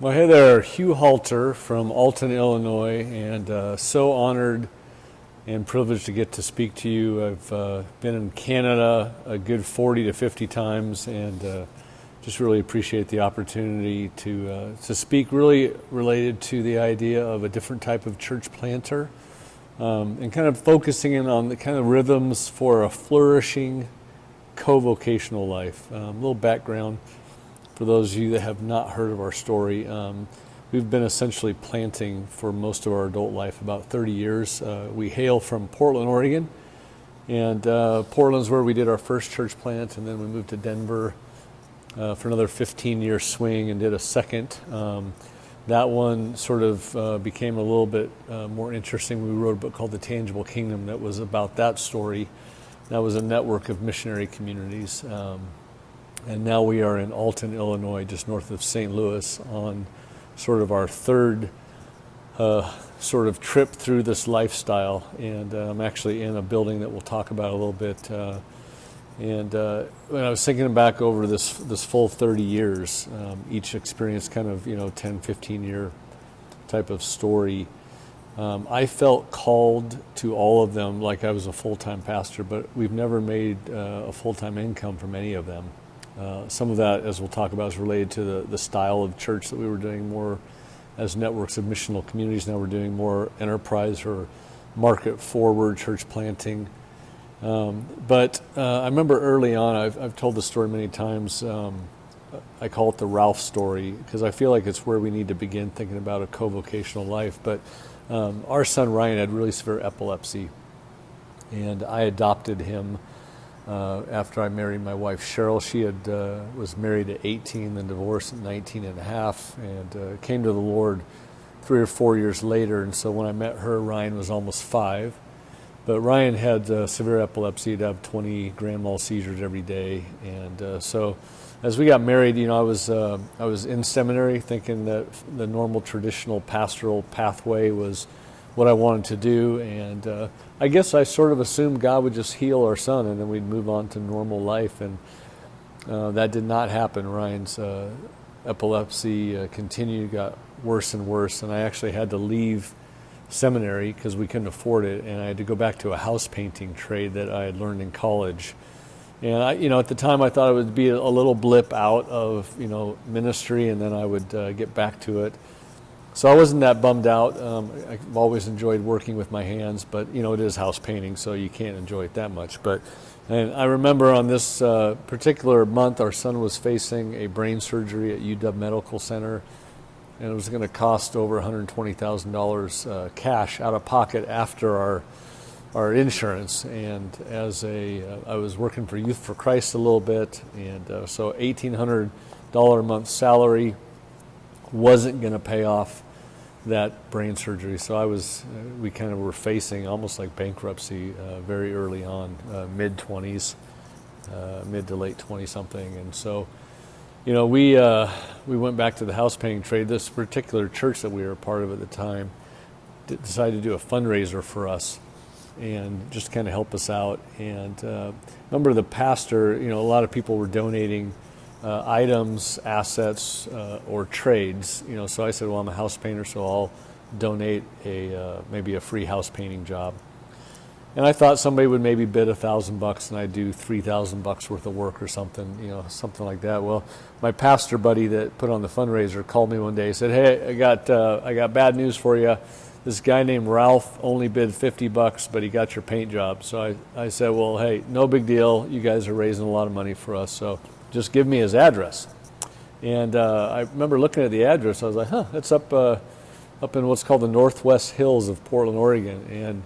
Well, hey there, Hugh Halter from Alton, Illinois, and so honored and privileged to get to speak to you. I've been in Canada a good 40 to 50 times, and just really appreciate the opportunity to speak, really related to the idea of a different type of church planter, and kind of focusing in on the kind of rhythms for a flourishing co-vocational life. A little background. For those of you that have not heard of our story, we've been essentially planting for most of our adult life, about 30 years. We hail from Portland, Oregon, and Portland's where we did our first church plant, and then we moved to Denver for another 15-year swing and did a second. That one sort of became a little bit more interesting. We wrote a book called The Tangible Kingdom that was about that story. That was a network of missionary communities. And now we are in Alton, Illinois, just north of St. Louis, on sort of our third sort of trip through this lifestyle. And I'm actually in a building that we'll talk about a little bit. And when I was thinking back over this full 30 years, each experience kind of, 10, 15-year type of story, I felt called to all of them like I was a full-time pastor, but we've never made a full-time income from any of them. Some of that, as we'll talk about, is related to the style of church that we were doing more as networks of missional communities. Now we're doing more enterprise or market-forward church planting. But I remember early on, I've told this story many times, I call it the Ralph story, because I feel like it's where we need to begin thinking about a co-vocational life. But our son Ryan had really severe epilepsy, and I adopted him after I married my wife Cheryl. She was married at 18, then divorced at 19 and a half, and came to the Lord 3 or 4 years later. And so when I met her, Ryan was almost 5. But Ryan had severe epilepsy. He'd have 20 grand mal seizures every day. And so as we got married, I was in seminary thinking that the normal traditional pastoral pathway was what I wanted to do, and I guess I sort of assumed God would just heal our son and then we'd move on to normal life, and that did not happen. Ryan's epilepsy continued, got worse and worse, and I actually had to leave seminary because we couldn't afford it, and I had to go back to a house painting trade that I had learned in college. And at the time I thought it would be a little blip out of ministry, and then I would get back to it. So I wasn't that bummed out. I've always enjoyed working with my hands, but it is house painting, so you can't enjoy it that much. And I remember on this particular month, our son was facing a brain surgery at UW Medical Center, and it was going to cost over $120,000 cash out of pocket after our insurance. And I was working for Youth for Christ a little bit, and so $1,800 a month salary wasn't going to pay off that brain surgery. So we kind of were facing almost like bankruptcy very early on, mid-20s, mid to late 20-something. And so, we went back to the house painting trade. This particular church that we were a part of at the time decided to do a fundraiser for us and just kind of help us out. And remember the pastor, a lot of people were donating items, assets, or trades. So I said, well, I'm a house painter, so I'll donate maybe a free house painting job. And I thought somebody would maybe bid $1,000 and I'd do $3,000 worth of work or something, something like that. Well, my pastor buddy that put on the fundraiser called me one day and said, hey, I got bad news for you. This guy named Ralph only bid $50, but he got your paint job. So I said, well, hey, no big deal. You guys are raising a lot of money for us, so just give me his address. And I remember looking at the address. I was like, that's up in what's called the Northwest Hills of Portland, Oregon. And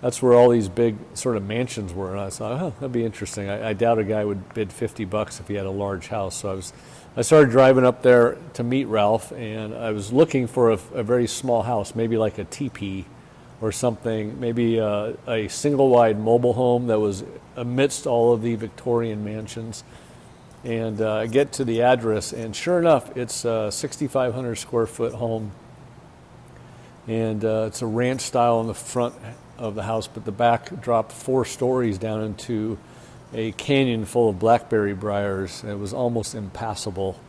that's where all these big sort of mansions were. And I thought, that'd be interesting. I doubt a guy would bid $50 if he had a large house. So I started driving up there to meet Ralph, and I was looking for a very small house, maybe like a teepee or something, maybe a single-wide mobile home that was amidst all of the Victorian mansions. And I get to the address, and sure enough, it's a 6,500 square foot home. And it's a ranch style in the front of the house, but the back dropped 4 stories down into a canyon full of blackberry briars. It was almost impassable.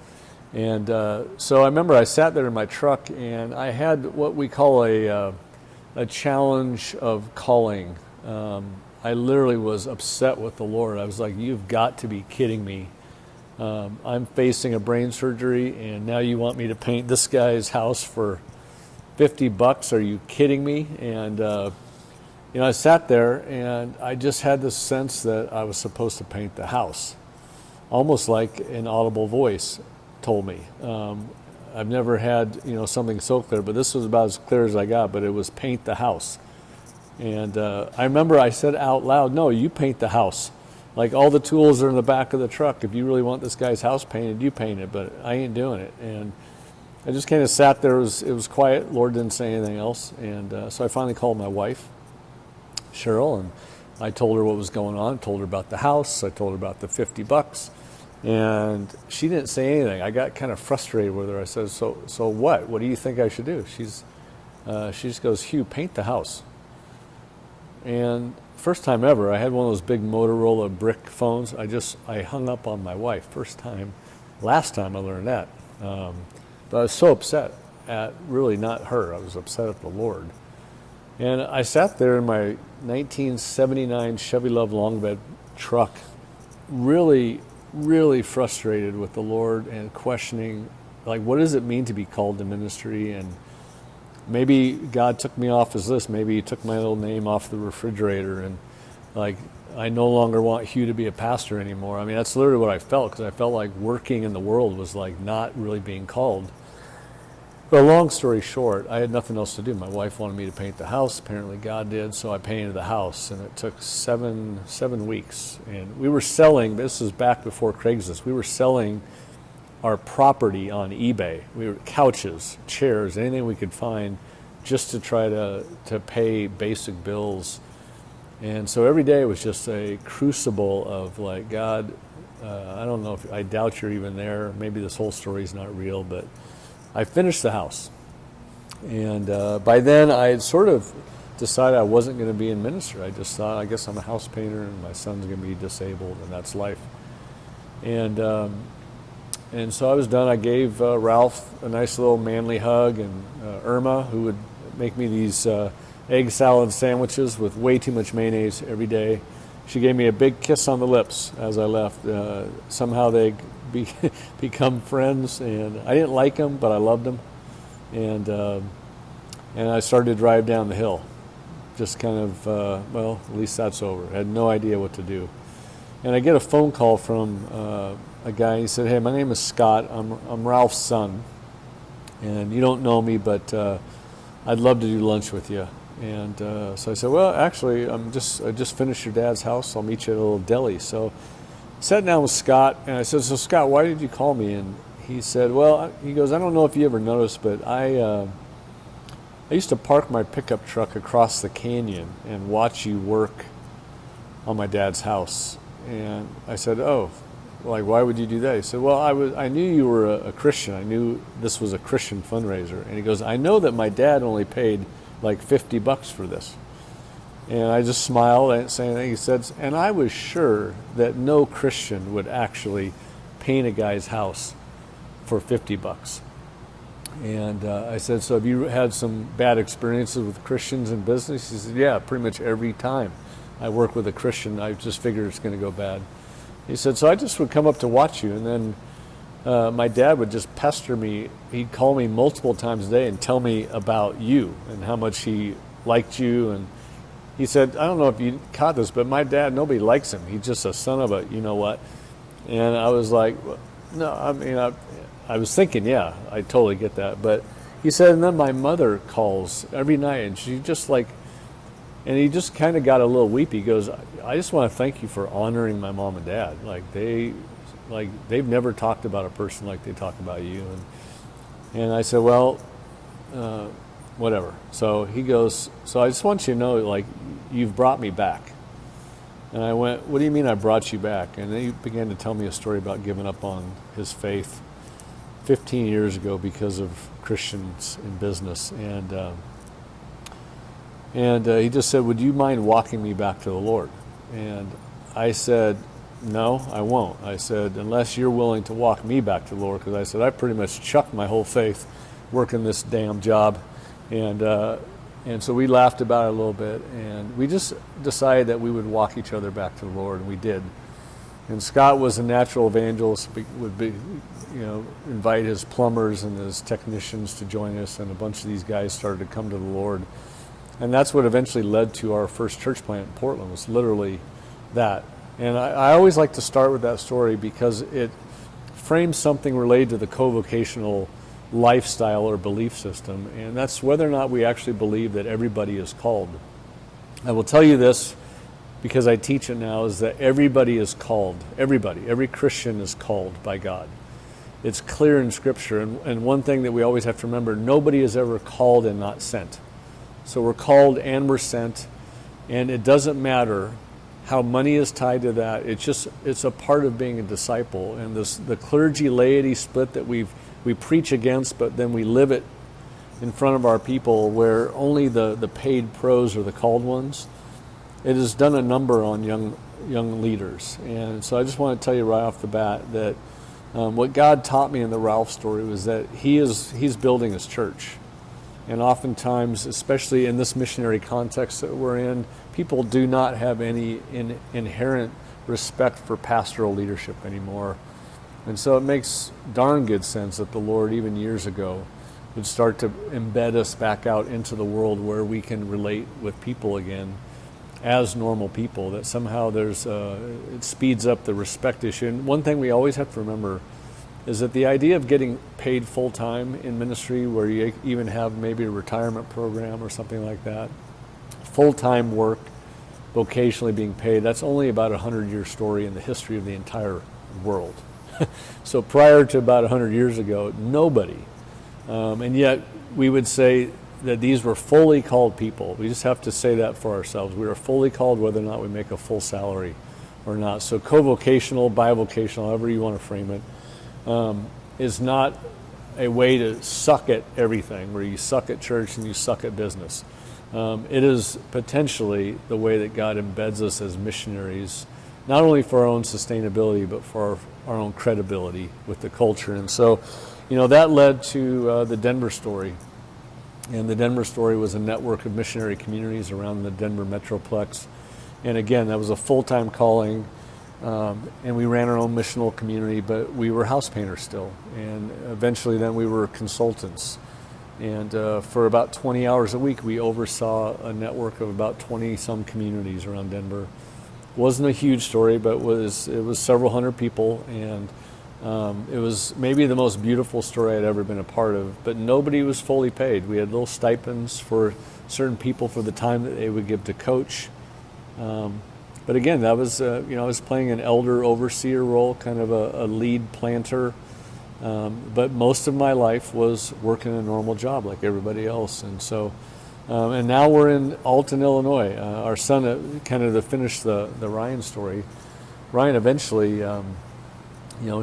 And so I remember I sat there in my truck, and I had what we call a challenge of calling. I literally was upset with the Lord. I was like, "You've got to be kidding me. I'm facing a brain surgery, and now you want me to paint this guy's house for $50? Are you kidding me?" And I sat there, and I just had this sense that I was supposed to paint the house, almost like an audible voice told me. I've never had something so clear, but this was about as clear as I got. But it was paint the house, and I remember I said out loud, "No, you paint the house. Like, all the tools are in the back of the truck. If you really want this guy's house painted, you paint it. But I ain't doing it." And I just kind of sat there. It was quiet. Lord didn't say anything else, and so I finally called my wife, Cheryl, and I told her what was going on. Told her about the house. I told her about the $50. And she didn't say anything. I got kind of frustrated with her. I said, so what? What do you think I should do? She just goes, "Hugh, paint the house." And first time ever, I had one of those big Motorola brick phones. I hung up on my wife. First time. Last time I learned that. But I was so upset at really not her. I was upset at the Lord. And I sat there in my 1979 Chevy Love long bed truck, really frustrated with the Lord and questioning, like, what does it mean to be called to ministry? And maybe God took me off his list. Maybe he took my little name off the refrigerator, and like, I no longer want Hugh to be a pastor anymore. I mean, that's literally what I felt, because I felt like working in the world was like not really being called. But long story short, I had nothing else to do. My wife wanted me to paint the house. Apparently God did, so I painted the house, and it took seven weeks. And we were selling, this was back before Craigslist, we were selling our property on eBay. We were couches, chairs, anything we could find, just to try to pay basic bills. And so every day was just a crucible of like, God, I don't know I doubt you're even there. Maybe this whole story is not real, but I finished the house. And by then I had sort of decided I wasn't going to be in ministry. I just thought, I guess I'm a house painter and my son's going to be disabled, and that's life. And so I was done. I gave Ralph a nice little manly hug, and Irma, who would make me these egg salad sandwiches with way too much mayonnaise every day. She gave me a big kiss on the lips as I left. Somehow they become friends, and I didn't like them, but I loved them. And I started to drive down the hill. Just kind of, well, at least that's over. I had no idea what to do. And I get a phone call from a guy. He said, "Hey, my name is Scott. I'm Ralph's son, and you don't know me, but I'd love to do lunch with you." And so I said, "Well, actually, I just finished your dad's house. I'll meet you at a little deli." So I sat down with Scott, and I said, "So Scott, why did you call me?" And he said, "Well," he goes, "I don't know if you ever noticed, but I used to park my pickup truck across the canyon and watch you work on my dad's house." And I said, "Oh, like, why would you do that?" He said, "Well, I knew you were a Christian. I knew this was a Christian fundraiser." And he goes, "I know that my dad only paid like $50 for this." And I just smiled. I didn't say anything. He said, "And I was sure that no Christian would actually paint a guy's house for $50. And I said, "So have you had some bad experiences with Christians in business?" He said, "Yeah, pretty much every time I work with a Christian, I just figure it's going to go bad." He said, "So I just would come up to watch you, and then my dad would just pester me. He'd call me multiple times a day and tell me about you and how much he liked you." And he said, "I don't know if you caught this, but my dad, nobody likes him. He's just a son of a you-know-what." And I was like, well, no, I mean, I was thinking, yeah, I totally get that. But he said, and then my mother calls every night, and she just like, and he just kind of got a little weepy. He goes, "I just want to thank you for honoring my mom and dad. They've never talked about a person like they talk about you." And I said, "Well, whatever." So he goes, "So I just want you to know, like, you've brought me back." And I went, "What do you mean I brought you back?" And then he began to tell me a story about giving up on his faith 15 years ago because of Christians in business. And he just said, "Would you mind walking me back to the Lord?" And I said, no, I won't. I said, unless you're willing to walk me back to the Lord, because I said, I pretty much chucked my whole faith working this damn job. And so we laughed about it a little bit, and we just decided that we would walk each other back to the Lord, and we did. And Scott was a natural evangelist, would be, invite his plumbers and his technicians to join us, and a bunch of these guys started to come to the Lord. And that's what eventually led to our first church plant in Portland, was literally that. And I always like to start with that story because it frames something related to the co-vocational lifestyle or belief system, and that's whether or not we actually believe that everybody is called. I will tell you this, because I teach it now, is that everybody is called. Everybody, every Christian is called by God. It's clear in Scripture, and one thing that we always have to remember, nobody is ever called and not sent. So we're called and we're sent, and it doesn't matter how money is tied to that. It's a part of being a disciple, and the clergy-laity split that we preach against, but then we live it in front of our people, where only the paid pros are the called ones. It has done a number on young leaders. And so I just want to tell you right off the bat that what God taught me in the Ralph story was that he's building his church. And oftentimes, especially in this missionary context that we're in, people do not have any inherent respect for pastoral leadership anymore. And so it makes darn good sense that the Lord, even years ago, would start to embed us back out into the world where we can relate with people again as normal people, that somehow it speeds up the respect issue. And one thing we always have to remember is that the idea of getting paid full-time in ministry, where you even have maybe a retirement program or something like that, full-time work, vocationally being paid, that's only about a 100-year story in the history of the entire world. So prior to about 100 years ago, nobody, and yet we would say that these were fully called people. We just have to say that for ourselves. We are fully called whether or not we make a full salary or not. So co-vocational, bivocational, however you want to frame it, is not a way to suck at everything, where you suck at church and you suck at business. It is potentially the way that God embeds us as missionaries, not only for our own sustainability, but for our own credibility with the culture. And so, that led to the Denver story. And the Denver story was a network of missionary communities around the Denver Metroplex. And again, that was a full-time calling. And we ran our own missional community, but we were house painters still. And eventually then we were consultants. And for about 20 hours a week, we oversaw a network of about 20-some communities around Denver. Wasn't a huge story, but it was several hundred people, and it was maybe the most beautiful story I'd ever been a part of. But nobody was fully paid. We had little stipends for certain people for the time that they would give to coach. But again, that was I was playing an elder overseer role, kind of a lead planter. But most of my life was working a normal job like everybody else, and so. And now we're in Alton, Illinois. Our son, kind of to finish the Ryan story, Ryan eventually,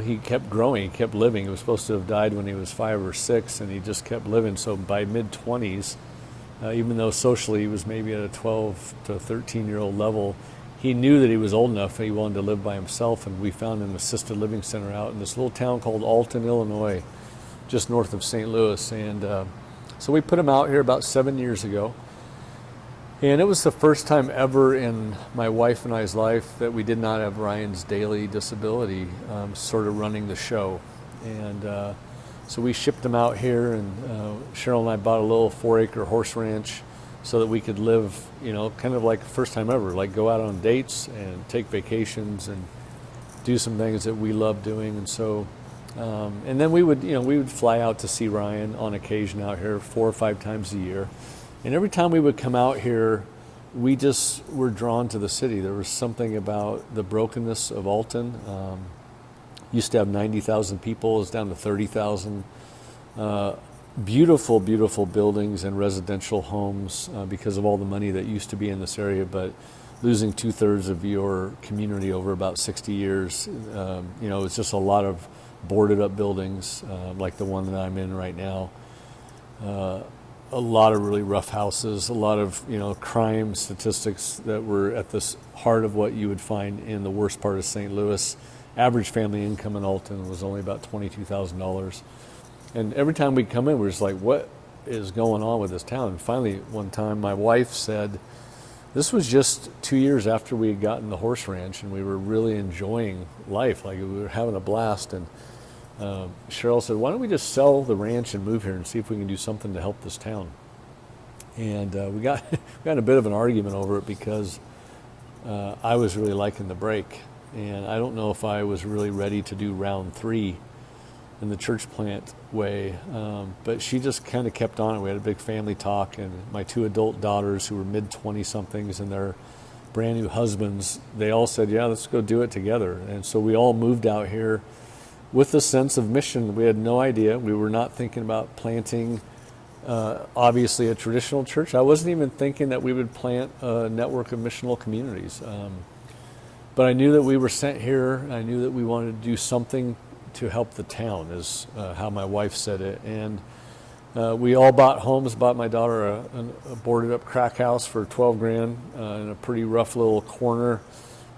he kept growing, he kept living. He was supposed to have died when he was 5 or 6, and he just kept living. So by mid-20s, even though socially he was maybe at a 12 to 13-year-old level, he knew that he was old enough that he wanted to live by himself, and we found an assisted living center out in this little town called Alton, Illinois, just north of St. Louis. And so we put him out here about 7 years ago, and it was the first time ever in my wife and I's life that we did not have Ryan's daily disability sort of running the show. And so we shipped him out here, and Cheryl and I bought a little 4-acre horse ranch so that we could live, kind of like first time ever, like go out on dates and take vacations and do some things that we love doing. And so and then we would fly out to see Ryan on occasion out here 4 or 5 times a year. And every time we would come out here, we just were drawn to the city. There was something about the brokenness of Alton. Used to have 90,000 people, it's down to 30,000. Beautiful, beautiful buildings and residential homes because of all the money that used to be in this area, but losing 2/3 of your community over about 60 years, it's just a lot of boarded up buildings like the one that I'm in right now. a lot of really rough houses, a lot of crime statistics that were at the heart of what you would find in the worst part of St. Louis. Average family income in Alton was only about $22,000. And every time we'd come in, we're just like, what is going on with this town? And finally, one time, my wife said, this was just 2 years after we had gotten the horse ranch, and we were really enjoying life. Like, we were having a blast. And Cheryl said, why don't we just sell the ranch and move here and see if we can do something to help this town? And we got a bit of an argument over it because I was really liking the break. And I don't know if I was really ready to do round 3 in the church plant way, but she just kind of kept on it. We had a big family talk, and my 2 adult daughters who were mid-20-somethings and their brand new husbands, they all said, yeah, let's go do it together. And so we all moved out here with a sense of mission. We had no idea. We were not thinking about planting, obviously, a traditional church. I wasn't even thinking that we would plant a network of missional communities. But I knew that we were sent here. I knew that we wanted to do something to help the town, is how my wife said it. And we all bought homes. Bought my daughter a boarded up crack house for $12,000 in a pretty rough little corner.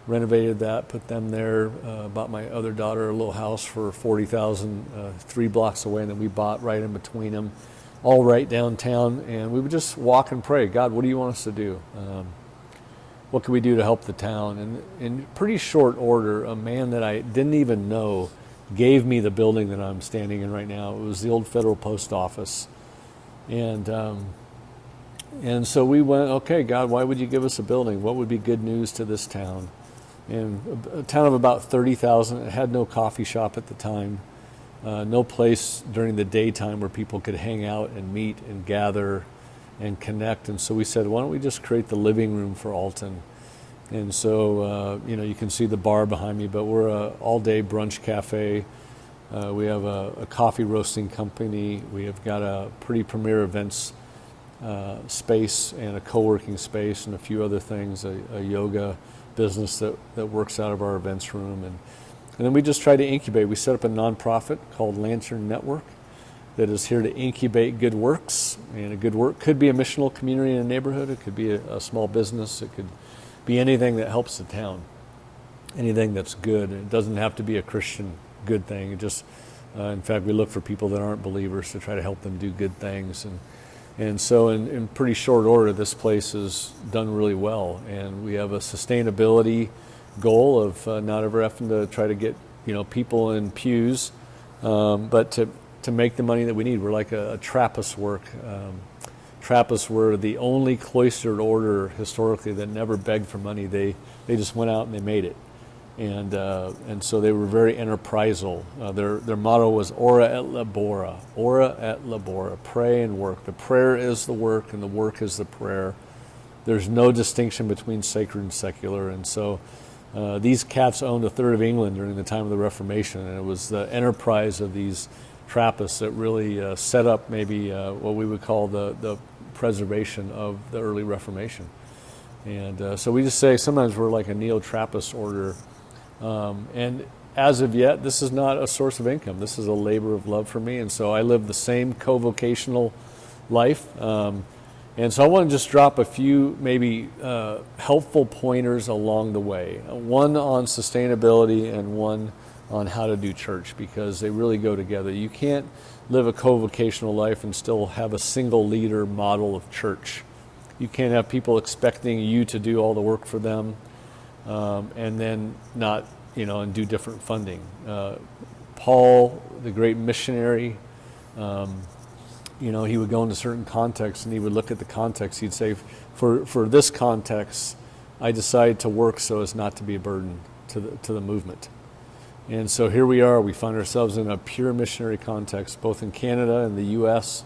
Renovated that, put them there. Bought my other daughter a little house for $40,000, 3 blocks away, and then we bought right in between them, all right downtown. And we would just walk and pray, God, what do you want us to do? What can we do to help the town? And in pretty short order, a man that I didn't even know gave me the building that I'm standing in right now. It was the old Federal Post Office. And so we went, okay, God, why would you give us a building? What would be good news to this town? And a town of about 30,000. It had no coffee shop at the time, no place during the daytime where people could hang out and meet and gather and connect. And so we said, why don't we just create the living room for Alton? And so, you can see the bar behind me, but we're an all-day brunch cafe. We have a coffee roasting company. We have got a pretty premier events space and a co-working space and a few other things, a yoga business that works out of our events room. And then we just try to incubate. We set up a nonprofit called Lantern Network that is here to incubate good works. And a good work could be a missional community in a neighborhood. It could be a small business. It could be anything that helps the town, anything that's good. It doesn't have to be a Christian good thing. It just, in fact, we look for people that aren't believers to try to help them do good things. And so in pretty short order, this place has done really well. And we have a sustainability goal of not ever having to try to get people in pews, but to make the money that we need. We're like a Trappist work. Trappists were the only cloistered order historically that never begged for money. They just went out and they made it. And so they were very enterprisal. Their motto was ora et labora, pray and work. The prayer is the work and the work is the prayer. There's no distinction between sacred and secular. And so these cats owned a third of England during the time of the Reformation, and it was the enterprise of these Trappists that really set up maybe what we would call the preservation of the early Reformation. And so we just say sometimes we're like a neo-Trappist order. And as of yet, this is not a source of income. This is a labor of love for me. And so I live the same co-vocational life. And so I want to just drop a few maybe helpful pointers along the way. One on sustainability and one on how to do church, because they really go together. You can't live a co-vocational life and still have a single leader model of church. You can't have people expecting you to do all the work for them. And then not, and do different funding. Paul, the great missionary, he would go into certain contexts and he would look at the context. He'd say, for this context, I decided to work so as not to be a burden to the movement. And so here we are. We find ourselves in a pure missionary context, both in Canada and the U.S.,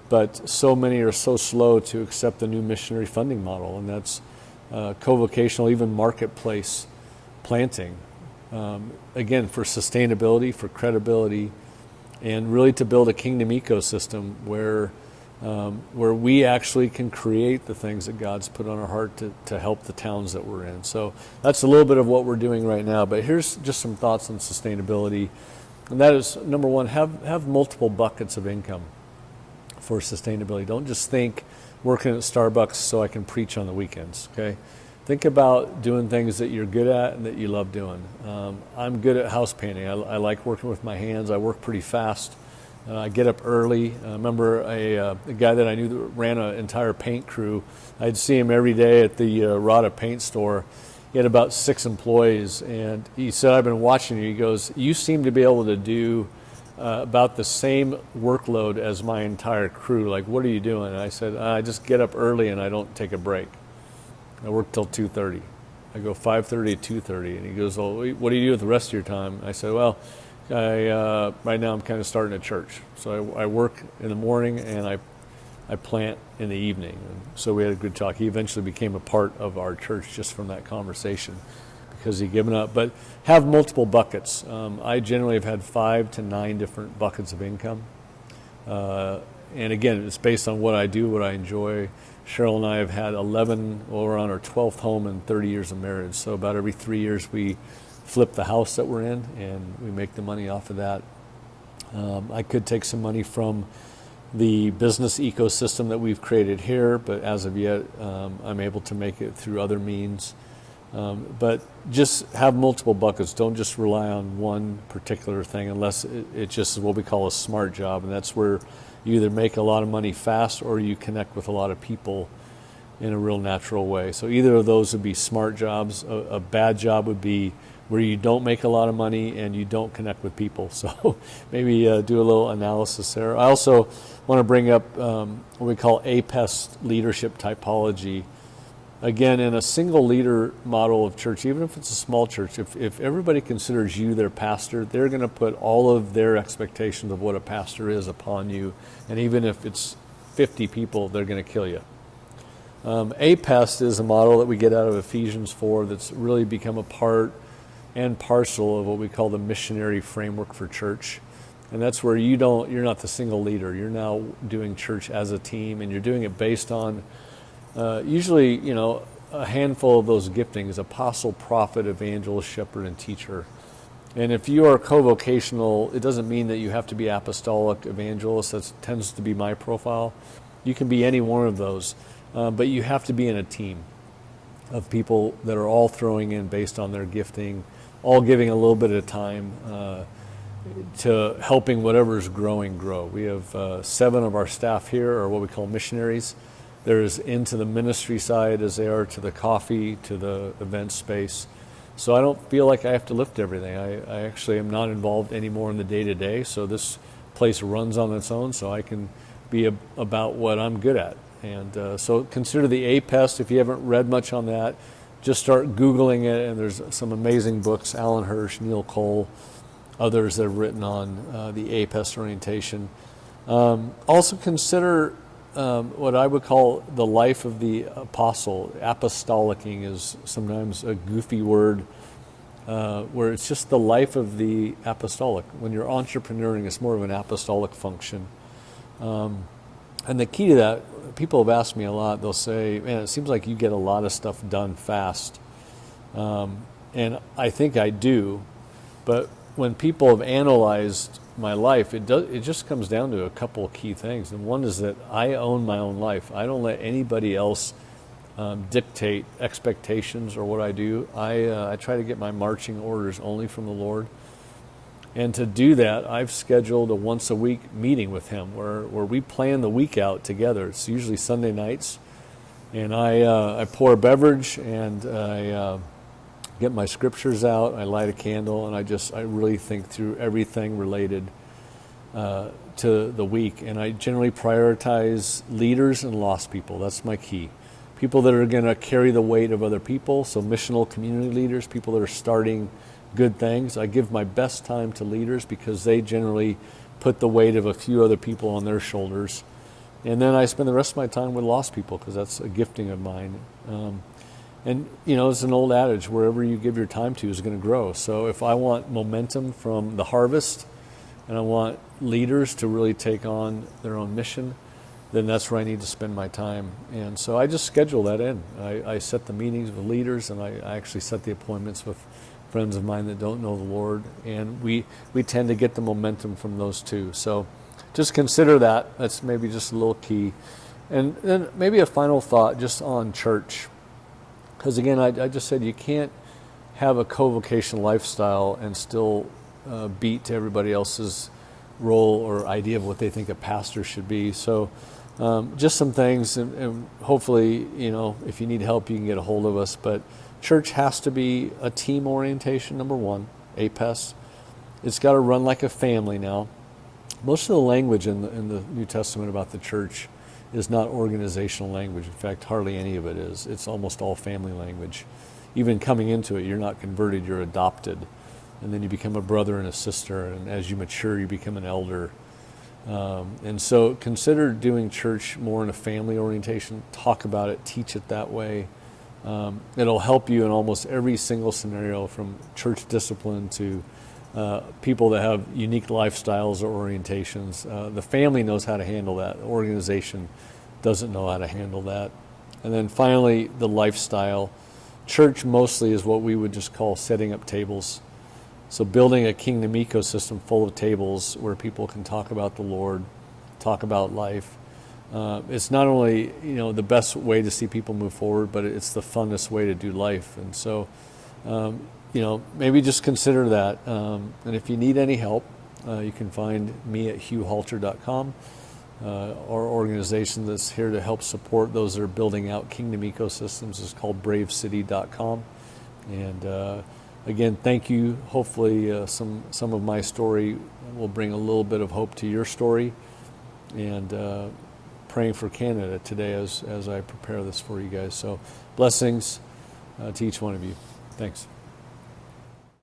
but so many are so slow to accept the new missionary funding model, and that's co-vocational, even marketplace planting. Again, for sustainability, for credibility, and really to build a kingdom ecosystem where we actually can create the things that God's put on our heart to help the towns that we're in. So that's a little bit of what we're doing right now. But here's just some thoughts on sustainability. And that is, number one, have multiple buckets of income. for sustainability. Don't just think working at Starbucks so I can preach on the weekends, okay? Think about doing things that you're good at and that you love doing. I'm good at house painting. I like working with my hands. I work pretty fast. I get up early. I remember a guy that I knew that ran an entire paint crew. I'd see him every day at the Rada paint store. He had about 6 employees, and he said, I've been watching you. He goes, you seem to be able to do about the same workload as my entire crew. Like, what are you doing? And I said, I just get up early and I don't take a break. I work till 2:30. I go 5:30 to 2:30. And he goes, well, what do you do with the rest of your time? I said, well, right now I'm kind of starting a church. So I work in the morning and I plant in the evening. And so we had a good talk. He eventually became a part of our church just from that conversation because he'd given up. But have multiple buckets. I generally have had 5 to 9 different buckets of income. And again, it's based on what I do, what I enjoy. Cheryl and I have had 11, well, we're on our 12th home in 30 years of marriage. So about every 3 years we flip the house that we're in and we make the money off of that. I could take some money from the business ecosystem that we've created here, but as of yet, I'm able to make it through other means. But just have multiple buckets. Don't just rely on one particular thing unless it just is what we call a smart job, and that's where you either make a lot of money fast or you connect with a lot of people in a real natural way. So either of those would be smart jobs. A bad job would be where you don't make a lot of money and you don't connect with people. So maybe do a little analysis there. I also want to bring up what we call APEST leadership typology. Again, in a single leader model of church, even if it's a small church, if everybody considers you their pastor, they're going to put all of their expectations of what a pastor is upon you. And even if it's 50 people, they're going to kill you. APEST is a model that we get out of Ephesians 4 that's really become a part and parcel of what we call the missionary framework for church. And that's where you're not the single leader. You're now doing church as a team, and you're doing it based on usually, a handful of those giftings: apostle, prophet, evangelist, shepherd, and teacher. And if you are co-vocational, it doesn't mean that you have to be apostolic evangelist. That tends to be my profile. You can be any one of those, but you have to be in a team of people that are all throwing in based on their gifting, all giving a little bit of time to helping whatever's growing grow. We have 7 of our staff here are what we call missionaries. They're as into the ministry side as they are to the coffee, to the event space. So I don't feel like I have to lift everything. I actually am not involved anymore in the day-to-day, so this place runs on its own, so I can be about what I'm good at. And so consider the APEST. If you haven't read much on that, just start Googling it, and there's some amazing books, Alan Hirsch, Neil Cole, others that have written on the APEST orientation. Also consider what I would call the life of the apostle. Apostolicking is sometimes a goofy word, where it's just the life of the apostolic. When you're entrepreneuring, it's more of an apostolic function. And the key to that, people have asked me a lot, they'll say, man, it seems like you get a lot of stuff done fast. And I think I do, but when people have analyzed my life, it just comes down to a couple of key things. And one is that I own my own life. I don't let anybody else dictate expectations or what I do. I try to get my marching orders only from the Lord. And to do that, I've scheduled a once-a-week meeting with him where we plan the week out together. It's usually Sunday nights. And I pour a beverage, and I get my scriptures out, I light a candle, and I really think through everything related to the week. And I generally prioritize leaders and lost people. That's my key. People that are going to carry the weight of other people, so missional community leaders, people that are starting good things. I give my best time to leaders because they generally put the weight of a few other people on their shoulders. And then I spend the rest of my time with lost people because that's a gifting of mine. And, it's an old adage, wherever you give your time to is going to grow. So if I want momentum from the harvest and I want leaders to really take on their own mission, then that's where I need to spend my time. And so I just schedule that in. I set the meetings with leaders, and I actually set the appointments with friends of mine that don't know the Lord. And we tend to get the momentum from those two. So just consider that. That's maybe just a little key. And then maybe a final thought just on church. Because again, I just said you can't have a co-vocational lifestyle and still beat to everybody else's role or idea of what they think a pastor should be. So just some things, and hopefully, if you need help, you can get a hold of us. But church has to be a team orientation, number one, APES. It's got to run like a family now. Most of the language in the New Testament about the church is not organizational language. In fact, hardly any of it is. It's almost all family language. Even coming into it, you're not converted, you're adopted. And then you become a brother and a sister, and as you mature, you become an elder. And so consider doing church more in a family orientation. Talk about it, teach it that way. It'll help you in almost every single scenario, from church discipline to people that have unique lifestyles or orientations. The family knows how to handle that. The organization doesn't know how to handle that. And then finally, the lifestyle. Church mostly is what we would just call setting up tables. So building a kingdom ecosystem full of tables where people can talk about the Lord, talk about life. It's not only the best way to see people move forward, but it's the funnest way to do life. And so maybe just consider that. And if you need any help, you can find me at hughhalter.com. Our organization that's here to help support those that are building out kingdom ecosystems is called bravecity.com. And again, thank you. Hopefully some of my story will bring a little bit of hope to your story. And praying for Canada today as I prepare this for you guys. So blessings to each one of you. Thanks.